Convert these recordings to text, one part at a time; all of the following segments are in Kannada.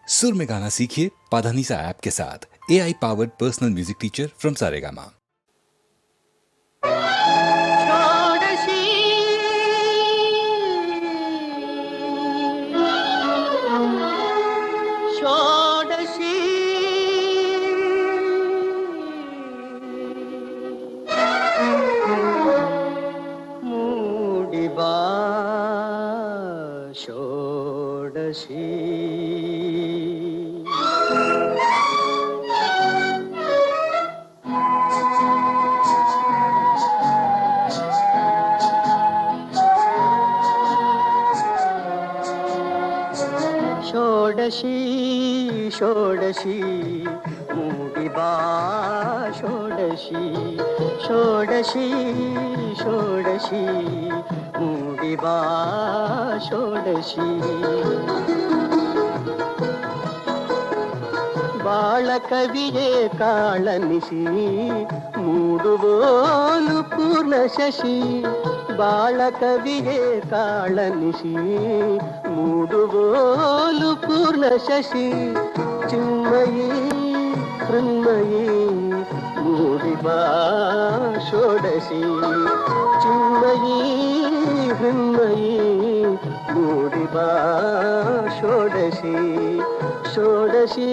सुर में गाना सीखिए पाधानीसा ऐप के साथ। AI powered personal music teacher from Saregama. ಷೋಡಶಿ ಷೋಡಶಿ ಮೂಡಿಬಾ ಷೋಡಶಿ ಷೋಡಶಿ ಷೋಡಶಿ ಮೂಡಿಬಾ ಷೋಡಶಿ ಬಾಳ ಕವಿಯೇ ಕಾಳನಿಸಿ ಮೂಡುವೋಲು ಪೂರ್ಣ ಶಶಿ ಬಾಳ ಕವಿಯೇ ಕಾಳನಿಸಿ ಮೂಡುವೋಲು ಪೂರ್ಣ ಶಶಿ ಚಿನ್ಮಯಿ ಹೃನ್ಮಯಿ ಮೂಡಿಬಾ ಷೋಡಶಿ ಚಿನ್ಮಯಿ ಹೃನ್ಮಯಿ ಮೂಡಿಬಾ ಷೋಡಶಿ ಷೋಡಶಿ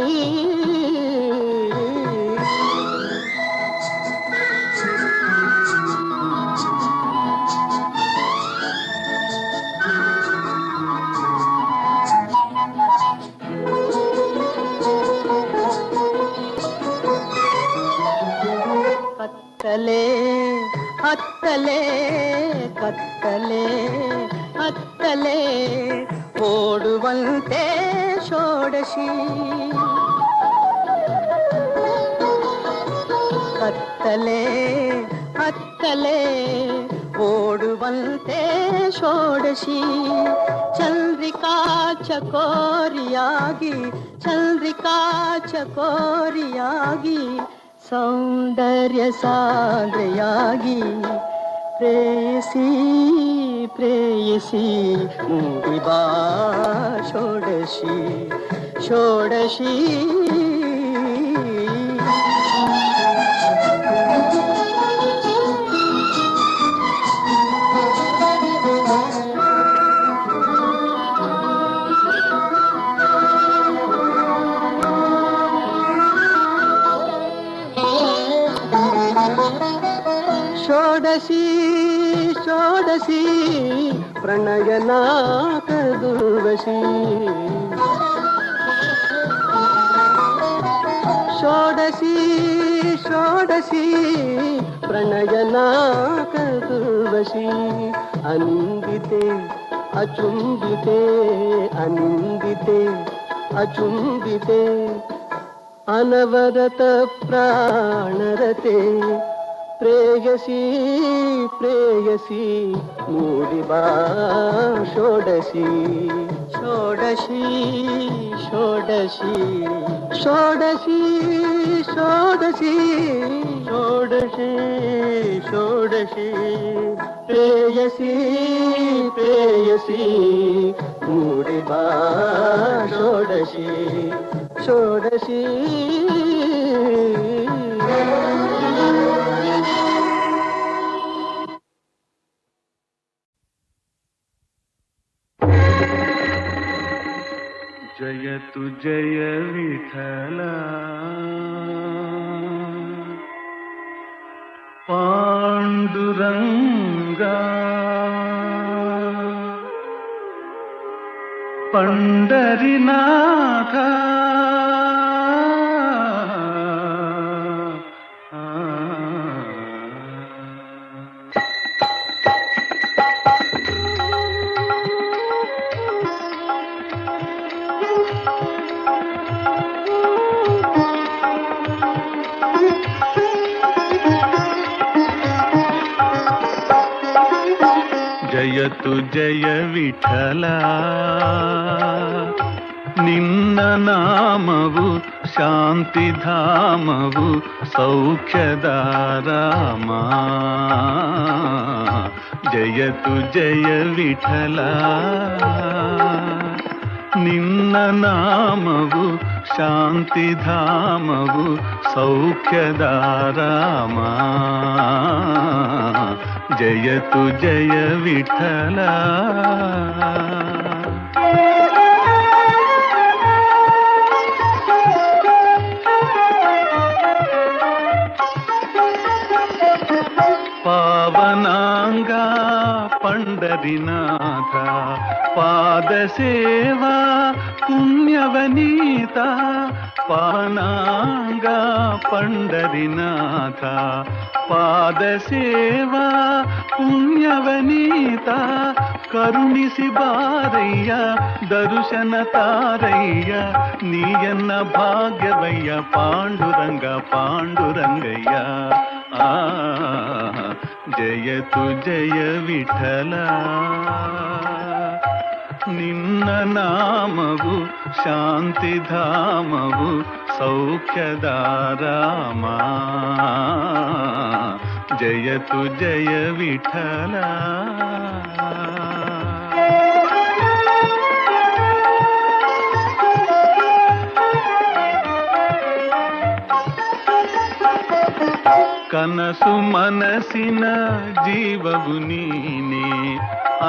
ಕತ್ತಲೆ ಹತ್ತಲೆ ಕತ್ತಲೆ ಹತ್ತಲೆ ಓಡುವಂತೆ ಷೋಡಶಿ ಕತ್ತಲೆ ಹತ್ತಲೆ ಓಡುವಂತೆ ಷೋಡಶಿ ಚಂದ್ರಿಕಾ ಚಕೋರಿಯಾಗಿ ಚಂದ್ರಿಕಾ ಚಕೋರಿಯಾಗಿ ಸೌಂದರ್ಯ ಸಾಂದ್ರೆಯಾಗಿ ಪ್ರೇಯಸಿ ಪ್ರೇಯಸಿ ಮೂಡಿಬಾ ಷೋಡಶಿ ಷೋಡಶಿ ಷೋಡಶಿ ಷೋಡಶಿ ಪ್ರಣಯನಾಕ ದುರ್ವಶಿ ಷೋಡಶಿ ಷೋಡಶಿ ಪ್ರಣಯನಾಕ ದುರ್ವಶಿ ಅನಿಂದಿತೆ ಅಚುಂಬಿತೆ ಅನಿಂದಿತೆ ಅಚುಂಬಿತೆ ಅನವರತ ಪ್ರಾಣರತೆ ಪ್ರೇಯಸಿ ಪ್ರೇಯಸಿ ಮೂಡಿಬಾ ಷೋಡಶಿ ಷೋಡಶಿ ಷೋಡಶಿ ಷೋಡಶಿ ಷೋಡಶಿ ಷೋಡಶಿ ಷೋಡಶಿ ಪ್ರೇಯಸಿ ಪ್ರೇಯಸಿ ಮೂಡಿಬಾ ಷೋಡಶಿ ಷೋಡಶಿ जयतु जय विठल पांडुरंगा पंडरीनाथ ಜಯತು ಜಯ ವಿಠಲ ನಿನ್ನ ನಾಮವು ಶಾಂತಿಧಾಮವು ಸೌಖ್ಯದಾರಾಮ ಜಯತು ಜಯ ವಿಠಲ ನಿನ್ನ ನಾಮವು ಶಾಂತಿಧಾಮವು ಸೌಖ್ಯದ ರಾಮ. ಜಯತು ಜಯ ವಿಠಲ. ಪಾವನಾಂಗ ಪಂಡರಿನಾಥ ಪಾದ ಸೇವಾ ಪುಣ್ಯವನೀತ. ಪಾವನಾಂಗ ಪಂಡರಿನಾಥ ಪಾದ ಸೇವಾ ಪುಣ್ಯವನೀತ. ಕರುಣಿಸಿ ಬಾರಯ್ಯ ದರುಶನ ತಾರಯ್ಯ ನೀಯನ್ನ ಭಾಗ್ಯವಯ್ಯ ಪಾಂಡುರಂಗ ಪಾಂಡುರಂಗಯ್ಯ. ಜಯತು ಜಯ ವಿಠಲ. ನಿನ್ನ ನಾಮವು ಶಾಂತಿಧಾಮವು ಸೌಖ್ಯದ ರಾಮ. ಜಯತು ಜಯ ವಿಠಲ. ಕನಸು ಮನಸ್ಸಿನ ಜೀವವು ನೀನೇ,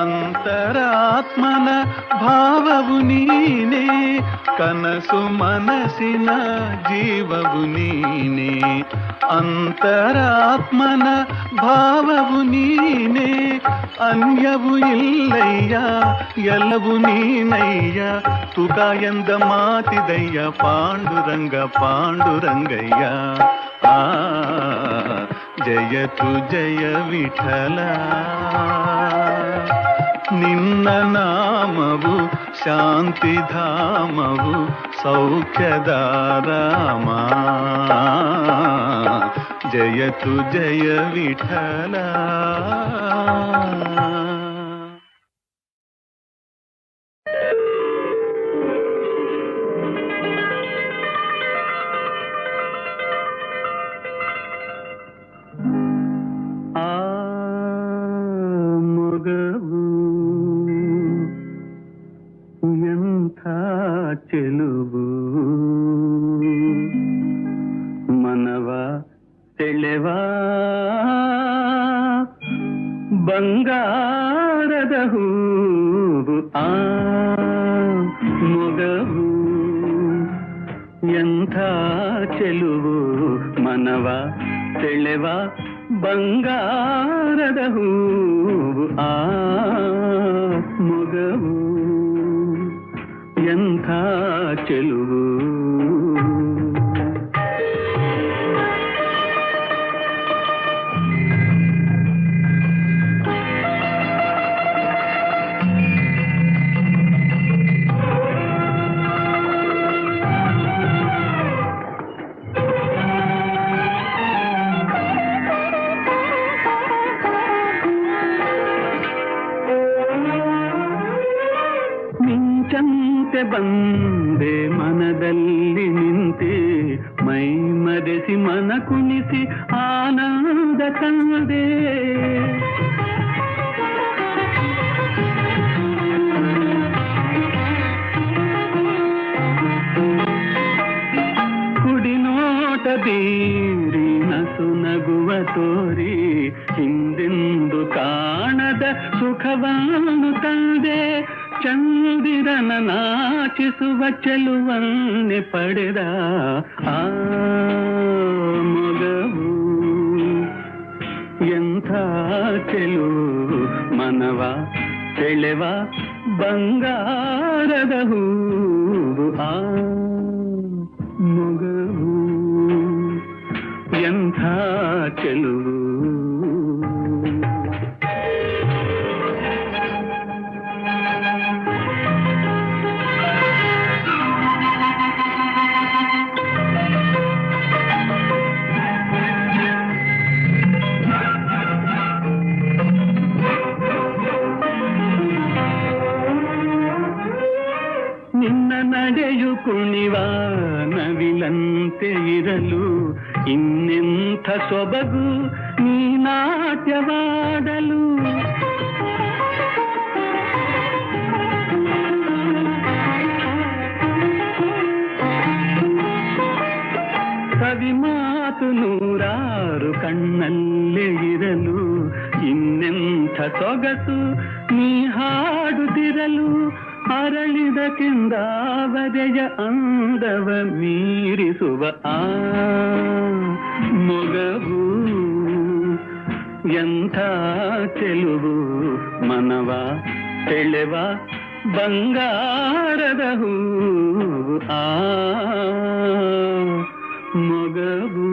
ಅಂತರಾತ್ಮನ ಭಾವವು ನೀನೇ. ಕನಸು ಮನಸ್ಸಿನ ಜೀವವು ನೀನೇ, ಅಂತರಾತ್ಮನ ಭಾವವು ನೀನೇ. ಅನ್ಯವು ಇಲ್ಲಯ್ಯ ಎಲ್ಲವೂ ನೀನಯ್ಯ, ತುಗ ಎಂದ ಮಾತಿದಯ್ಯ ಪಾಂಡುರಂಗ ಪಾಂಡುರಂಗಯ್ಯ. ಜಯತು ಜಯ ವಿಠಲ. ನಿನ್ನ ನಾಮವು ಶಾಂತಿಧಾಮವು ಸೌಖ್ಯದ ರಾಮ. ಜಯತು ಜಯ ವಿಠಲ. ಚೆಲುವು ಮನವ ಸೆಳೆವ ಬಂಗಾರದ ಹೂವು ಆ ಮೊಗವು. ಎಂಥ ಚೆಲುವು ಮನವ ಸೆಳೆವ ಬಂಗಾರದ ಹೂವು ಆ ಮೊಗವು. ಎಂಥ ಚೆಲುವು. ಮಿಂಚಂತೆ ಬಂದೆ ಮನದಲ್ಲಿ ನಿಂತೆ, ಮೈ ಮರೆಸಿ ಮನ ಕುಣಿಸಿ ಆನಂದ ತಂದೆ. ಕುಡಿನೋಟ ಬೀರಿ ನಸು ನಗುವ ತೋರಿ ಹಿಂದೆಂದು ಕಾಣದ ಸುಖವನ್ನು ತಂದೆ. ಚಂದಿರನ ನಾಚಿಸುವ ಚೆಲುವನ್ನೇ ಪಡೆದ ಆ ಮೊಗವು. ಎಂಥ ಚೆಲುವು ಮನವ ಸೆಳೆವ ಬಂಗಾರದ ಹೂವು ಆ ಮೊಗವು. ಎಂಥ ಚೆಲುವು. ನಿನ್ನ ನಡೆಯು ಕುಣಿವ ನವಿಲಂತೆ ಇರಲು ಇನ್ನೆಂಥ ಸೊಬಗು ನೀ ನಾಟ್ಯವಾಡಲು. ಮಾತು ನೂರಾರು ಕಣ್ಣಲ್ಲೇ ಇರಲು ಇನ್ನೆಂಥ ಸೊಗಸು ನೀ ಹಾಡುತ್ತಿರಲು ಅರಳಿದ ಕೆಂದಾವರೆಯ ಅಂದವ ಮೀರಿಸುವ ಆ ಮೊಗವು ಎಂಥ ಚೆಲುವು ಮನವ ತೆಳೆವ ಬಂಗಾರದ ಹೂ ಆ ಮೊಗವು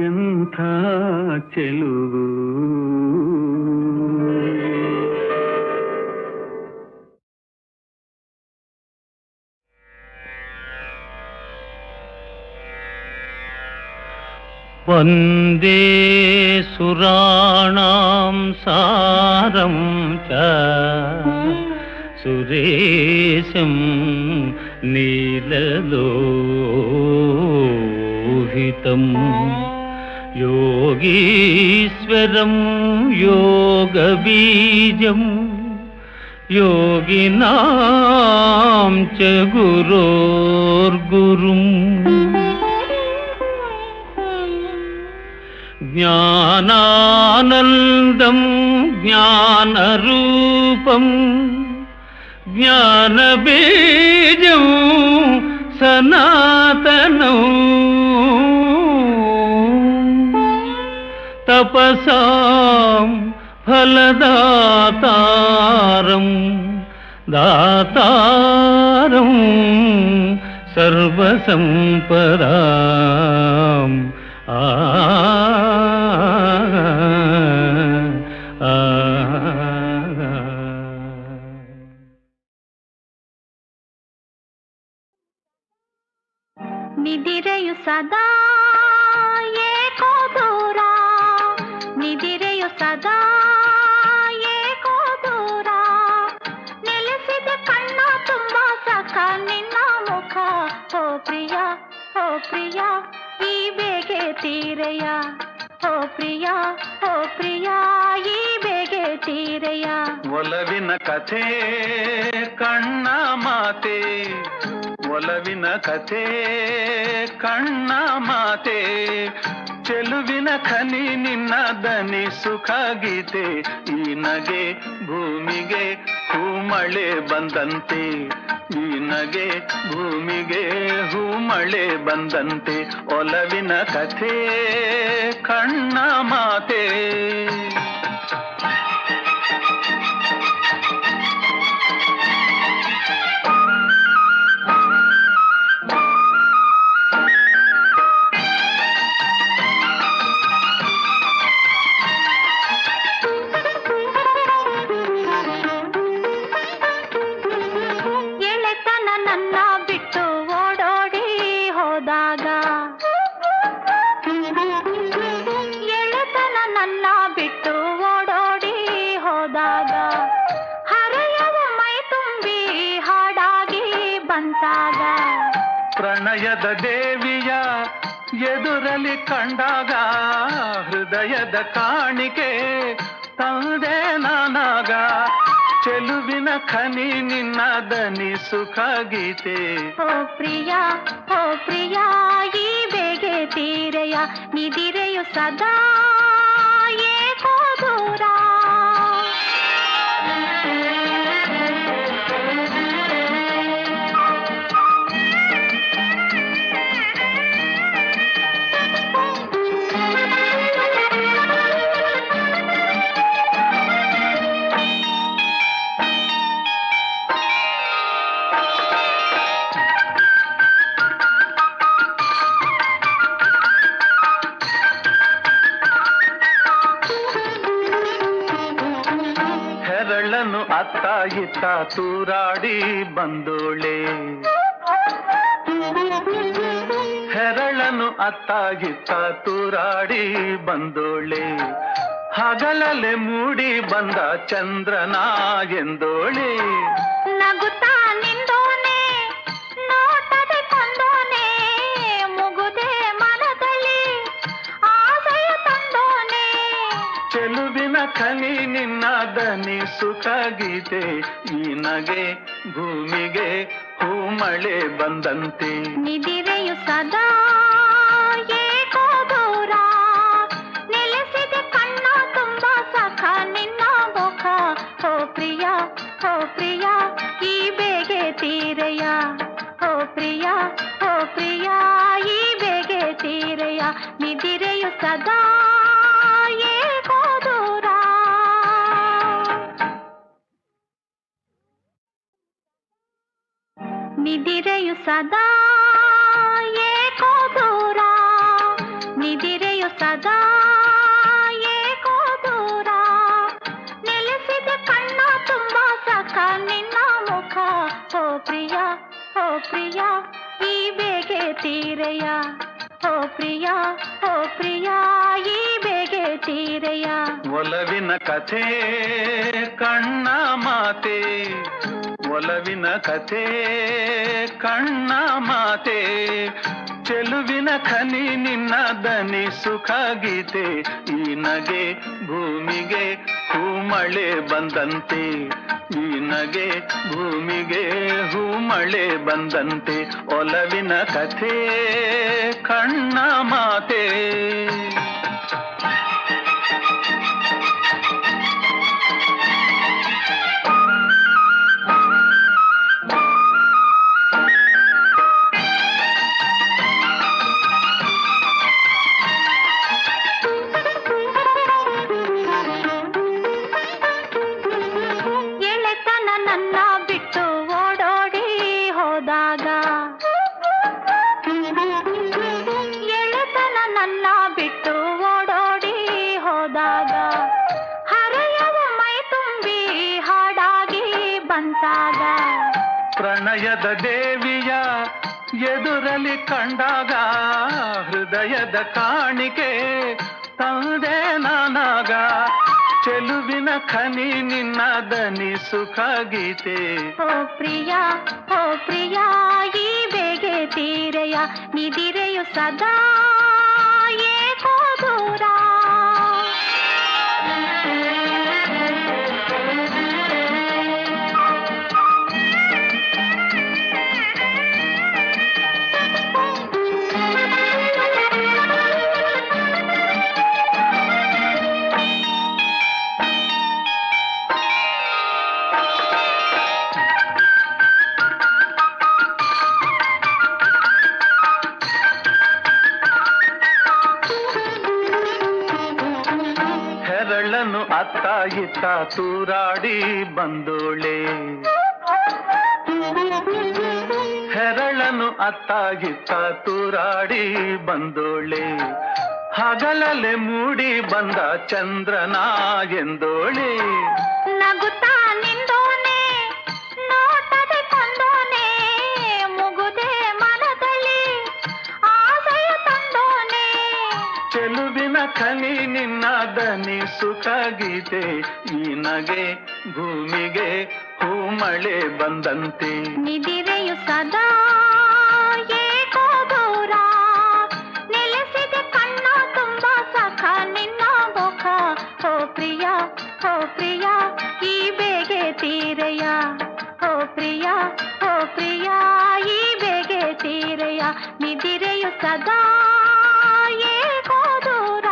ಎಂಥ ಚೆಲುವು. ವಂದೇ ಸುರಾಣಾಂ ಸಾರಂ ಚ ಸುರೇಶಂ ನೀಲಲೋಹಿತಂ ಯೋಗೀಶ್ವರಂ ಯೋಗಬೀಜಂ ಯೋಗಿನಾಂ ಚ ಗುರೋರ್ಗುರುಂ ಜ್ಞಾನಾನಂದಂ ಜ್ಞಾನರೂಪಂ ಜ್ಞಾನಬೀಜಂ ಸನಾತನಂ ತಪಸಾಂ ಫಲದಾತಾರಂ ದಾತಾರಂ ಸರ್ವಸಂಪದಾಂ ಆ ನಿದಿರೆಯು ಸದಾ ಏಕೋ ದೂರ ನಿದಿರೆಯು ಸದಾ ಏಕೋ ದೂರ ನೆಲೆಸಿದ ಕಣ್ಣ ತುಂಬ ಸಖ ನಿನ್ನ ಮುಖ ಓ ಪ್ರಿಯ ಈ ಬೇಗೆ ತೀರೆಯ ಓ ಪ್ರಿಯ ಈ ಬೇಗೆ ತೀರೆಯ. ಒಲವಿನ ಕಥೆ ಕಣ್ಣ ಮಾತೆ ಒಲವಿನ ಕಥೆ ಕಣ್ಣ ಮಾತೆ ಚೆಲುವಿನ ಖನಿ ನಿನ್ನ ದನಿ ಸುಖ ಗೀತೆ ಈ ನಗೆ ಭೂಮಿಗೆ ಹೂಮಳೆ ಬಂದಂತೆ ಈ ನಗೆ ಭೂಮಿಗೆ ಹೂಮಳೆ ಬಂದಂತೆ ಒಲವಿನ ಕಥೆ ಕಣ್ಣ ಮಾತೆ. ಪ್ರಣಯದ ದೇವಿಯ ಎದುರಲಿ ಕಂಡಾಗ ಹೃದಯದ ಕಾಣಿಕೆ ತಂದೆ ನಾನಾಗ ಚೆಲುವಿನ ಖನಿ ನಿನ್ನ ದನಿ ಸುಖ ಗೀತೆ. ಓ ಪ್ರಿಯ ಈ ಬೇಗೆ ತೀರೆಯ ನಿದಿರೆಯು ಸದಾ ಏಕೋ ದೂರ. ಅತ್ತ ಇತ್ತ ತೂರಾಡಿ ಬಂದೋಳೆ ಹೆರಳನು ಅತ್ತ ಇತ್ತ ತೂರಾಡಿ ಬಂದೋಳೆ ಹಗಲಲೆ ಮೂಡಿ ಬಂದ ಚಂದ್ರನ ಎಂದೋಳೆ ನಗುತ್ತಾ ನಿಂದೋನೆ ನೋಟದೆ ತಂದೋನೆ ಮುಗುದೆ ಮನದಲ್ಲಿ ಆಸೆಯ ತಂದೋನೆ ಚೆಲುವಿನ ಖನಿ ನಿನ್ನ ದನಿ ಸುಖ ಗೀತೆ ಈ ನಗೆ ಭೂಮಿಗೆ ಹೂಮಳೆ ಬಂದಂತೆ ನಿದಿರೆಯು ಸದಾ ಸದಾ ಏಕೋ ದೂರ. ನಿದಿರೆಯು ಸದಾ ಏಕೋ ದೂರ, ನಿದಿರೆಯು ಸದಾ ಏಕೋ ದೂರ. ನೆಲೆಸಿದ ಕಣ್ಣ ತುಂಬ ಸಖ ನಿನ್ನ ಮುಖ. ಓ ಪ್ರಿಯ, ಓ ಪ್ರಿಯ, ಈ ಬೇಗೆ ತೀರೆಯ. ಓ ಪ್ರಿಯ, ಓ ಪ್ರಿಯ, ಈ ಬೇಗೆ ತೀರೆಯ. ಒಲವಿನ ಕಥೆ ಕಣ್ಣ ಮಾತೆ, ಒಲವಿನ ಕಥೆ ಕಣ್ಣ ಮಾತೆ. ಚೆಲುವಿನ ಖನಿ ನಿನ್ನ ದನಿ ಸುಖ ಗೀತೆ. ಈ ನಗೆ ಭೂಮಿಗೆ ಹೂಮಳೆ ಬಂದಂತೆ, ಈ ನಗೆ ಭೂಮಿಗೆ ಹೂಮಳೆ ಬಂದಂತೆ. ಒಲವಿನ ಕಥೆ ಕಣ್ಣ ಮಾತೆ. ಪ್ರಣಯದ ದೇವಿಯ ಎದುರಲಿ ಕಂಡಾಗ ಹೃದಯದ ಕಾಣಿಕೆ ತಂದೆ ನಾನಾಗ. ಚೆಲುವಿನ ಖನಿ ನಿನ್ನ ದನಿ ಸುಖ ಗೀತೆ. ಓ ಪ್ರಿಯ, ಓ ಪ್ರಿಯ, ಈ ಬೇಗೆ ತೀರೆಯ. ನಿದಿರೆಯು ಸದಾ ಏಕೋ ದೂರ. ಅತ್ತ ಇತ್ತ ತೂರಾಡಿ ಬಂದೋಳೆ, ಹೆರಳನು ಅತ್ತ ಇತ್ತ ತೂರಾಡಿ ಬಂದೋಳೆ. ಹಗಲಲೆ ಮೂಡಿ ಬಂದ ಚಂದ್ರನ ಎಂದೋಳೆ. ನಗುತ್ತಾ ನಿಂದೋನೆ, ನೋಟದೆ ಕೊಂದೋನೆ, ಮುಗುದೆ ಮನದಲ್ಲಿ ಆಸೆಯ ತಂದೋನೆ. ಚೆಲುವಿನ ಖನಿ ನಿನ್ನ ದನಿ ಸುಖ ಗೀತೆ. ಈ ನಗೆ ಭೂಮಿಗೆ ಹೂಮಳೆ ಬಂದಂತೆ. ನಿದಿರೆಯು ಸದಾ ಏಕೋ ದೂರ. ನೆಲೆಸಿದ ಕಣ್ಣ ತುಂಬ ಸಖ ನಿನ್ನ ಮುಖ. ಓ ಪ್ರಿಯ, ಓ ಪ್ರಿಯ, ಈ ಬೇಗೆ ತೀರೆಯ. ಓ ಪ್ರಿಯ, ಓ ಪ್ರಿಯ, ಈ ಬೇಗೆ ತೀರೆಯ. ನಿದಿರೆಯು ಸದಾ ಏಕೋ ದೂರ.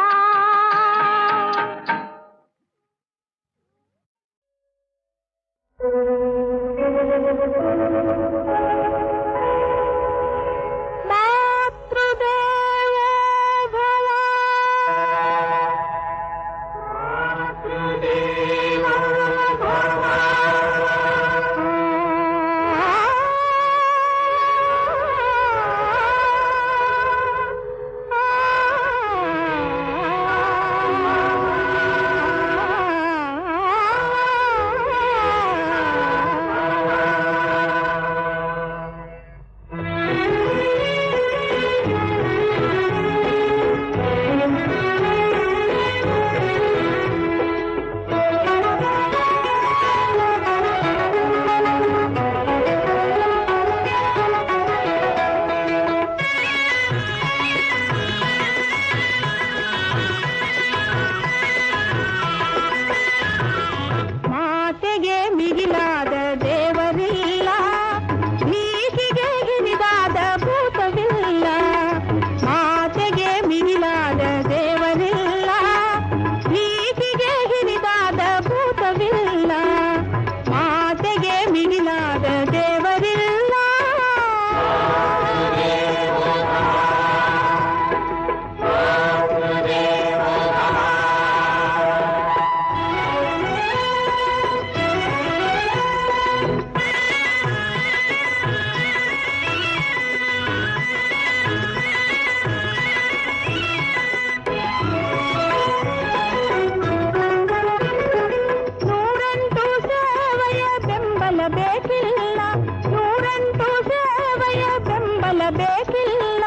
ಬೇಕಿಲ್ಲ,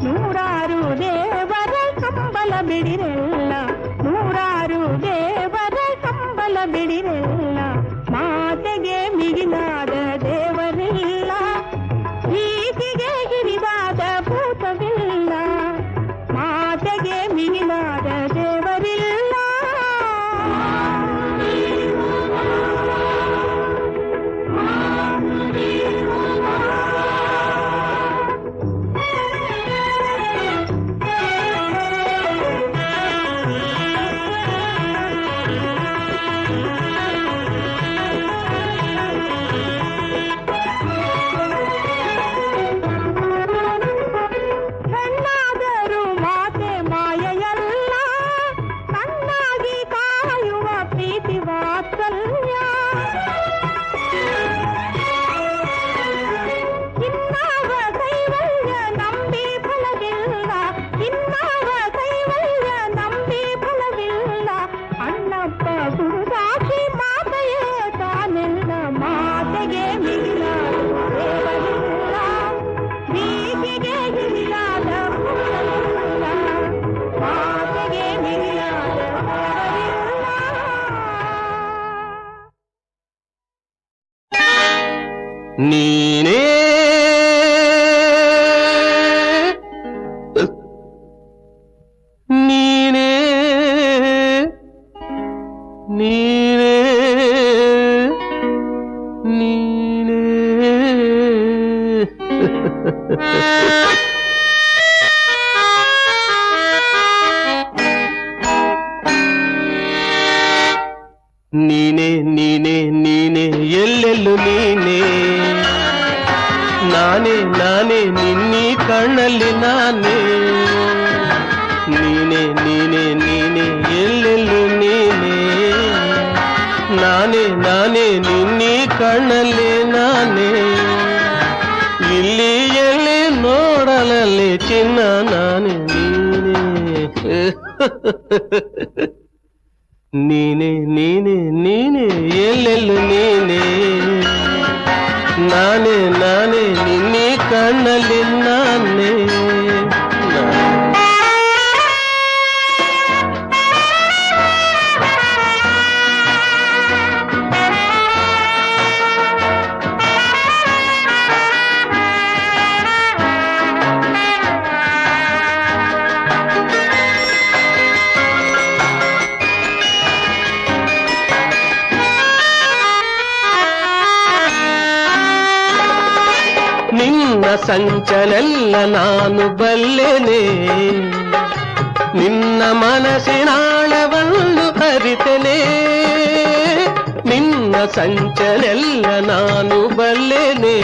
ನೂರಾರು ದೇವರ ಸಂಬಳ ಬಿಡಿರೆಲ್ಲ, ನೂರಾರು ದೇವರ ಸಂಬಳ ಬಿಡಿರೆಲ್ಲ, ಮಾತೆಗೆ ಮಿಗಿಲಾದ ದೇವರಿಲ್ಲ, ಪ್ರೀತಿಗೆ ಗಿರಿದಾದ ಭೂತವಿಲ್ಲ, ಮಾತೆಗೆ ಮಿಗಿಲಾದ ದೇವರಿಲ್ಲ. ಹೆಣ್ಣಾದರೂ ಮಾತೆ ಮಾಯೆಯಲ್ಲ, ಕಣ್ಣಾಗಿ ಕಾಯುವ ಪ್ರೀತಿ ವಾತ್ಸಲ್ಯ, ಇನ್ನಾವ ಕೈವಲ್ಯ ನಂಬಿ ಫಲವಿಲ್ಲ, ಇನ್ನಾವ ಕೈವಲ್ಯ ನಂಬಿ ಫಲವಿಲ್ಲ, ಅಣ್ಣಪ್ಪ ಗುರುದಾಕ್ಷಿ ಮಾತೆಯೇ ತಾನೆಲ್ಲ, ಮಾತೆಗೆ ಮಿಗಿಲಾದ ದೇವರಿಲ್ಲ, ಪ್ರೀತಿಗೆ ಗಿರಿಯಾದ ಭೂತವಿಲ್ಲ, ಮಾತೆಗೆ ಮಿಗಿಲಾದ ದೇವರಿಲ್ಲ. ನೀನೇ ನೀನೇ ನೀನೇ ನೀನೇ ನೀನೇ ನೀನೇ ನೀನೇ ಎಲ್ಲೆಲ್ಲೂ ನೀನೇ, ನಾನೇ ನಾನೇ ನಿನ್ನೀ ಕಣ್ಣಲ್ಲಿ ನಾನೇ, ನೀನೇ ನೀನೇ ನೀನೇ ಎಲ್ಲೆಲ್ಲೂ ನೀನೇ, ನಾನೇ ನಾನೇ ನಿನ್ನೀ ಕಣ್ಣಲ್ಲಿ ನಾನೇ, ಇಲ್ಲಿ ಎಲ್ಲಿ ನೋಡಲಲ್ಲಿ ಚಿನ್ನ ನಾನೇ ನೀನೇ, ನೀನೇ ನೀನೇ ಎಲ್ಲೆಲ್ಲೂ ನೀನೇ, ನಾನೇ ನಾನೇ ನಿನ್ನೀ ಕಣ್ಣಲ್ಲಿ ನಾನೇ. ನಿನ್ನ ಸಂಚಲೆಲ್ಲ ನಾನು ಬಲ್ಲೆನೆ, ನಿನ್ನ ಮನಸ್ಸಿನಾಳವನ್ನು ಅರಿತೆನೆ, ನಿನ್ನ ಸಂಚಲೆಲ್ಲ ನಾನು ಬಲ್ಲೆನೆ,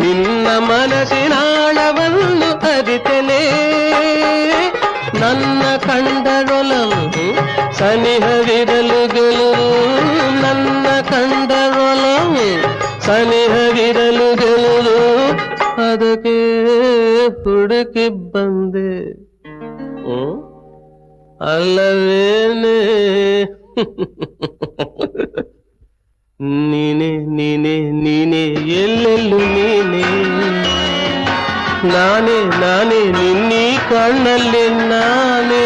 ನಿನ್ನ ಮನಸ್ಸಿನಾಳವನ್ನು ಅರಿತೆನೆ, ನನ್ನ ಕಂಡರೊಲವು ಸನಿಹವಿರಲು ಗೆಲುವು, ನನ್ನ ಕಂಡರೊಲವು ಸನಿಹವಿರಲು ಗೆಲುವು, ಅದಕ್ಕೆ ಹುಡುಕಿ ಬಂದೆ ಅಲ್ಲವೇನೆ, ನೀನೇ ನೀನೇ ನೀನೇ ಎಲ್ಲೆಲ್ಲೂ ನೀನೇ, ನಾನೇ ನಾನೇ ನಿನ್ನೀ ಕಣ್ಣಲ್ಲಿ ನಾನೇ.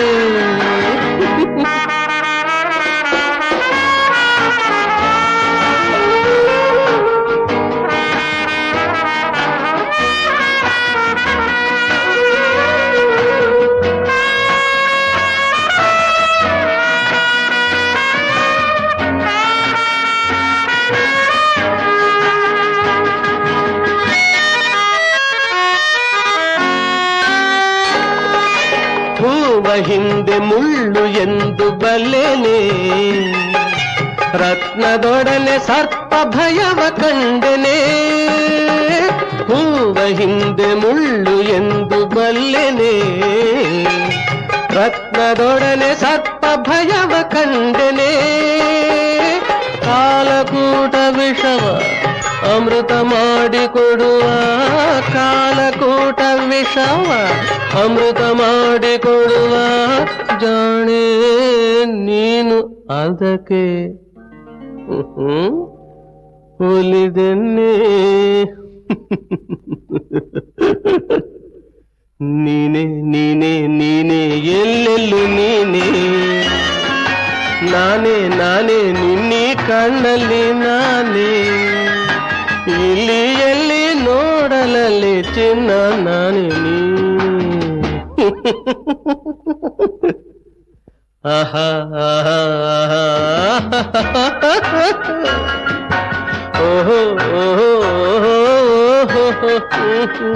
ಹಿಂದೆ ಮುಳ್ಳು ಎಂದು ಬಲ್ಲೆನೆ, ರತ್ನದೊಡನೆ ಸರ್ಪ ಭಯವ ಕಂಡೆನೆ, ಹೂವ ಹಿಂದೆ ಮುಳ್ಳು ಎಂದು ಬಲ್ಲೆನೆ, ರತ್ನದೊಡನೆ ಸರ್ಪ ಭಯವ ಕಂಡೆನೆ, ಕಾಲಕೂಟ ವಿಷವ ಅಮೃತ ಮಾಡಿಕೊಡುವ, ಕಾಲಕೂಟ ವಿಷವ ಅಮೃತ ಮಾಡಿಕೊಡುವ, ಜಾಣೆ ನೀನು ಅದಕ್ಕೆ ಒಲಿದೆನ್ನೆ. ನೀನೆ ನೀನೆ ನೀನೆ ಎಲ್ಲೆಲ್ಲೂ ನೀನೆ, ನಾನೇ ನಾನೇ ನಿನ್ನೆ ಕಣ್ಣಲ್ಲಿ ನಾನೇ, ಇಲ್ಲಿ ಎಲ್ಲಿ ನೋಡಲಲ್ಲಿ ಚಿನ್ನ ನಾನೇ ನೀ. ಆಹಾ ಆಹಾ ಓಹೋ ಓಹೋ ಓಹೋ.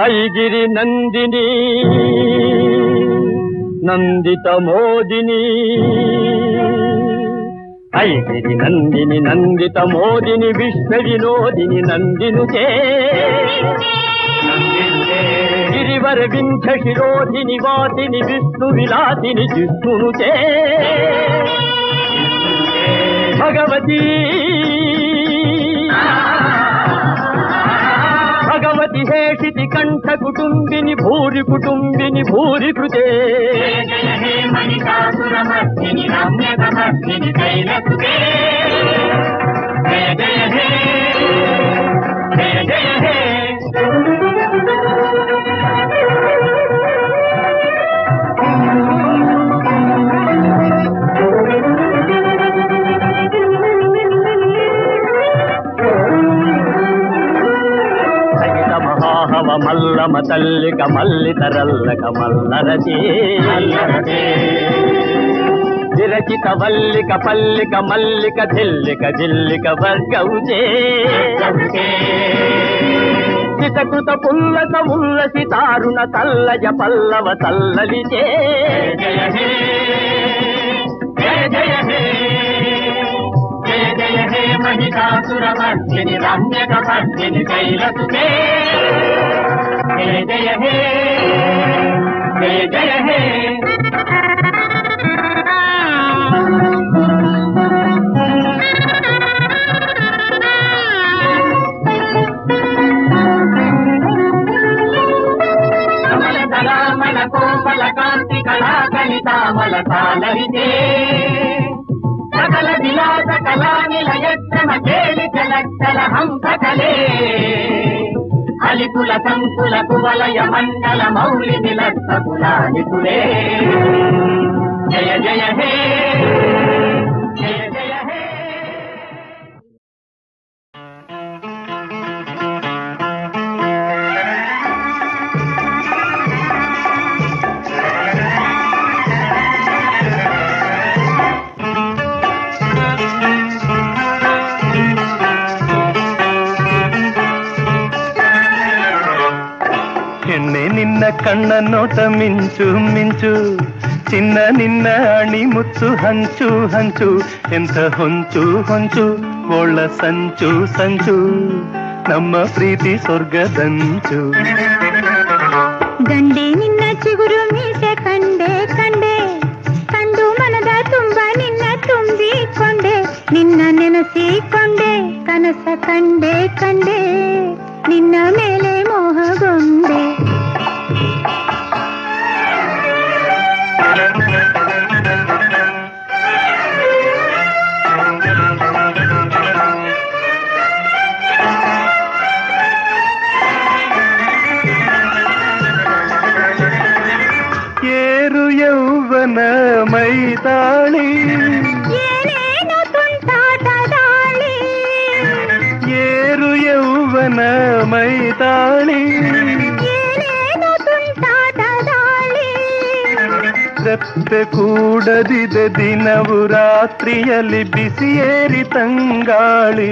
ಐಗಿರಿ ನಂದಿನಿ ನಂದಿತ ಮೋದಿನಿ, ಐಗಿರಿ ನಂದಿನಿ ನಂದಿತ ಮೋದಿನಿ, ವಿಶ್ವ ವಿನೋದಿನಿ ನಂದಿನುತೆ, ಗಿರಿವರ ವಿಂಧ್ಯ ಶಿರೋಧಿನಿ ವಾಸಿನಿ ವಿಷ್ಣು ವಿಲಾಸಿನಿ ಜಿಷ್ಣುನುತೆ, ಭಗವತಿ ಭಗವತಿ ಹೇಷಿತಿ ಕಂಠ ಕುಟುಂಬಿನಿ ಭೂರಿ ಕುಟುಂಬಿನಿ ಭೂರಿ ಕೃತೆ, ಮಣಿಕಾಸುರಮರ್ದಿನಿ ರಮ್ಯಕಮರ್ದಿನಿ ಕೈಲಸುತೆ, ಜಯ ಜಯ ಹೇ ಜಯ ಜಯ ಹೇ. మల్లమ తల్లిక మల్లితరల్లక మల్లరతి, విరచిత వల్లిక పల్లిక మల్లిక ధిల్లిక జిల్లిక వర్గౌచే, చితకృత పుల్లక ఉల్లసి తారుణ తల్లజ పల్లవ తల్లలిచే, జయ హే జయ జయ హే జయ జయ హే మహిషాసురమర్దిని రమ్యకమర్దిని కైలసుతే, జయ జయ హే జయ జయ హే. కమల దళామల కోమల కాంతి కళా కలితామల సాలరితే, సకల విలాస కళా నిలయత్రమ కేళి చలచ్చల హంస కలే, అలికుల సంకుల కువలయ మండల మౌలి విలత్త కులాలికులే, జయ జయ హే జయ జయ హే. ಹೆಣ್ಣೆ ನಿನ್ನ ಕಣ್ಣ ನೋಟ ಮಿಂಚು ಮಿಂಚು, ಚಿನ್ನ ನಿನ್ನ ಅಣಿ ಮುತ್ತು ಹಂಚು ಹಂಚು, ಎಂಥ ಹೊಂಚು ಹೊಂಚು ಒಳ್ಳ ಸಂಚು ಸಂಚು, ನಮ್ಮ ಪ್ರೀತಿ ಸ್ವರ್ಗದಂಚು. ಗಂಡೆ ನಿನ್ನ ಚಿಗುರು ಮೀಸೆ ಕಂಡೆ ಕಂಡೆ, ಕಂಡು ಮನದ ತುಂಬ ನಿನ್ನ ತುಂಬಿಕೊಂಡೆ, ನಿನ್ನ ನೆನೆಸಿಕೊಂಡೆ ಕನಸ ಕಂಡೆ ಕಂಡೆ, ನಿನ್ನ ಮೇಲೆ ಮೋಹಗೊಂಡೆ. ಏರು ಯೌವನ ಮೈದಾಳಿ, ಏನೇನು ತುಂಟಾಟದಾಳಿ, ಏರು ಯೌವನ ಮೈದಾಳಿ, ಏನೇನು ತುಂಟಾಟದಾಳಿ, ರೆಪ್ಪೆ ಕೂಡದಿದೆ ದಿನವು ರಾತ್ರಿಯಲ್ಲಿ ಬಿಸಿಯೇರಿ ತಂಗಾಳಿ,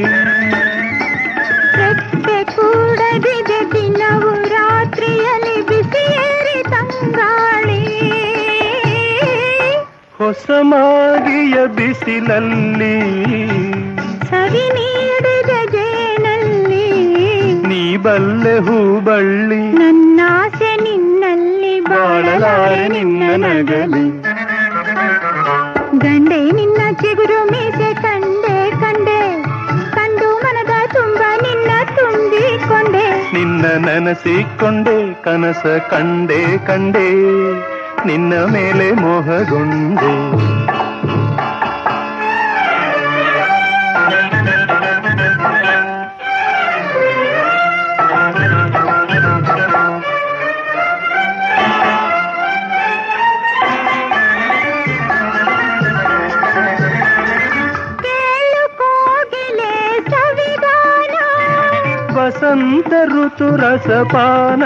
ರೆಪ್ಪೆ ಕೂಡದಿದೆ ದಿನವು ರಾತ್ರಿಯಲ್ಲಿ ಬಿಸಿಯೇರಿ ತಂಗಾಳಿ, ಹೊಸ ಮಾಗಿಯ ಬಿಸಿಲಲ್ಲಿ ಸವಿ ನೀಡಿದ ಜೇನಲ್ಲಿ, ನೀ ಬಲ್ಲೆ ಹೂಬಳ್ಳಿ ನನ್ನಾಸೆ ನಿನ್ನಲ್ಲಿ ಬಾಳಲಾರೆ ನಿನ್ನ ನಗಲಿ. ಗಂಡೆ ನಿನ್ನ ಚಿಗುರು ಮೀಸೆ ನಿನ್ನ ನೆನೆಸಿಕೊಂಡೆ ಕನಸ ಕಂಡೆ ಕಂಡೆ ನಿನ್ನ ಮೇಲೆ ಮೋಹಗೊಂಡೆ. ವಸಂತ ಋತು ರಸಪಾನ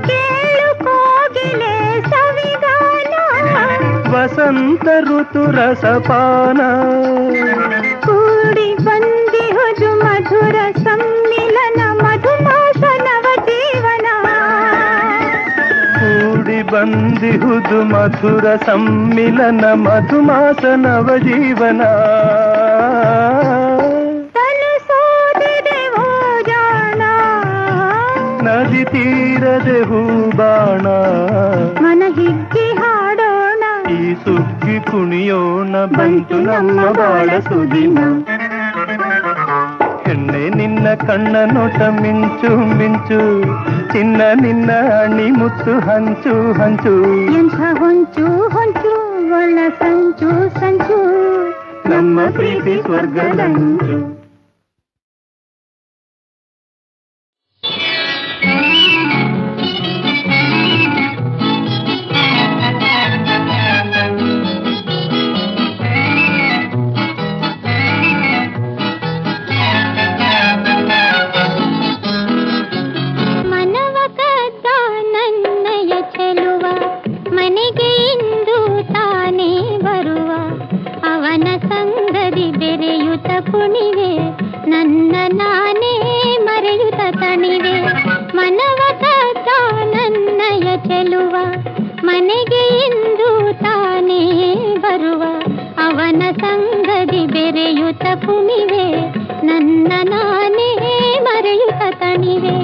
ಕೇಳು ಕೋಗಿಲೆ ಸವಿಗಾನ, ವಸಂತ ಋತು ರಸಪಾನ ಕೂಡಿ ಬಂದಿಹುದು ಮಧುರ ಸಮ್ಮಿಲನ ಮಧುಮಾಸ ನವ ಜೀವನ. ಕೂಡಿ ಬಂದಿಹುದು ಮಧುರ ಸಮ್ಮಿಲನ ಮಧುಮಾಸ ನವ ಜೀವನ. ನದಿ ತೀರದೆ ಹೂಬಾಣ ಮನ ಹಿಗ್ಗಿ ಹಾಡೋಣ, ಈ ಸುಗ್ಗಿ ಕುಣಿಯೋಣ ಬಂತು ನಮ್ಮ ಬಾಳ ಸುದಿನ. ಹೆಣ್ಣೆ ನಿನ್ನ ಕಣ್ಣ ನೋಟ ಮಿಂಚು ಮಿಂಚು, ಚಿನ್ನ ನಿನ್ನ ಅಣಿ ಮುತ್ತು ಹಂಚು ಹಂಚು. ಎಂಥ ಹೊಂಚು ಹೊಂಚು ಒಳ್ಳ ಸಂಚು ಸಂಚು, ನಮ್ಮ ಪ್ರೀತಿ ಸ್ವರ್ಗದಂಚು. ಕುಣಿವೆ ನನ್ನ ನಾನೇ ಮರೆಯುತ್ತ ತಣಿವೆ, ಮನವ ಕದ್ದ ನನ್ನಯ ಚೆಲುವ ಮನೆಗೆ ಇಂದು ತಾನೇ ಬರುವ. ಅವನ ಸಂಗದಿ ಬೆರೆಯುತ್ತ ಕುಣಿವೆ ನನ್ನ ನಾನೇ ಮರೆಯುತ್ತ ತಣಿವೆ.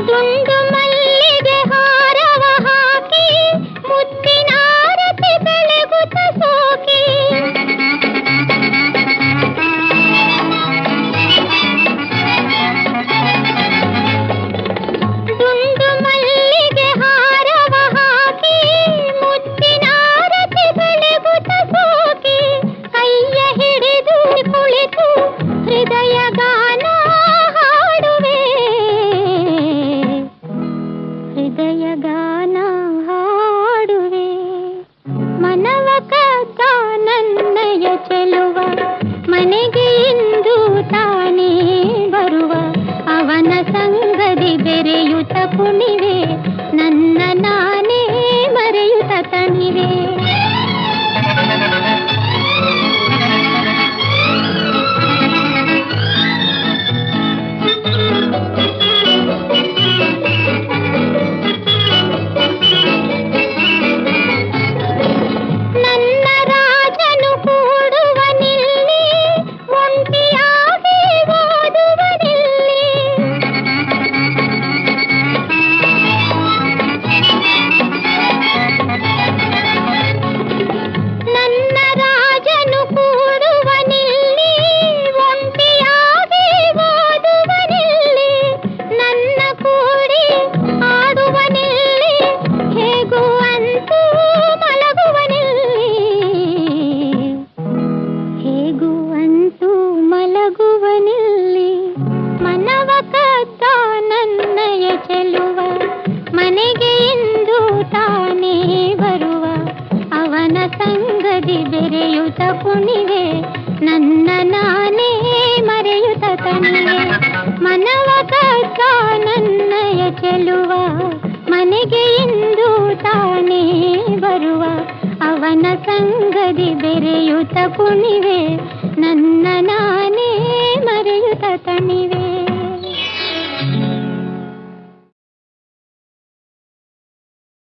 ದುಂಡು ಮಲ್ಲಿಗೆ ಹಾರವ ಹಾಕಿ ಮುತ್ತಿನಾರತಿ ಬೆಳಗುತ್ತ ಸೋಕಿ, ದುಂಡು ಮಲ್ಲಿಗೆ ಹಾರವ ಹಾಕಿ ಮುತ್ತಿನಾರತಿ ಬೆಳಗುತ್ತ ಸೋಕಿ, ಕೈಯ ಹಿಡಿದು ಕುಳಿತು ಹೃದಯ ಗಾನ ಹಾಡುವೆ, ಹೃದಯ ಗಾನ ಹಾಡುವೆ. ಮನವ ಕದ್ದ ನನ್ನಯ ಚೆಲುವ ಮನೆಗೆ ಇಂದು ತಾನೇ ಬರುವ. ಅವನ ಸಂಗದಿ ಬೆರೆಯುತ್ತ ಕುಣಿವೆ ನನ್ನ ನಾನೇ ಮರೆಯುತ್ತ ತಣಿವೆ. ನನ್ನ ರಾಜನು ಕೂಡುವನಿಲ್ಲಿ, ಒಂಟಿಯಾಗಿ ಓದುವನಿಲ್ಲಿ, ನನ್ನ ರಾಜನು ಕೂಡುವನಿಲ್ಲಿ, ಒಂಟಿಯಾಗಿ ಓದುವನಿಲ್ಲಿ, ನನ್ನ ಕೂಡಿ ಆಡುವನಿಲ್ಲಿ, ಹೇಗೂ ಅಂತೂ ಮಲಗುವನಿಲ್ಲಿ, ಹೇಗೂ ಅಂತೂ ಮಲಗುವನಿಲ್ಲಿ. ಮನವ ಕದ್ದ ನನ್ನಯ ಚೆಲುವ ಮನೆಗೆ ಇಂದು ತಾನೇ ಬರುವ. ಅವನ ಸಂಗದಿ ಬೆರೆಯುತ್ತ ಕುಣಿವೆ ನನ್ನ ನಾನೇ ಮರೆಯುತ್ತ ತಣಿವೆ. ಮನವ ಕದ್ದ ನನ್ನಯ ಚೆಲುವ ಮನೆಗೆ ಇಂದು ತಾನೇ ಬರುವ. ಅವನ ಸಂಗದಿ ಬೆರೆಯುತ್ತ ಕುಣಿವೆ ನನ್ನ ನಾನೇ ಮರೆಯುತ್ತ ತಣಿವೆ.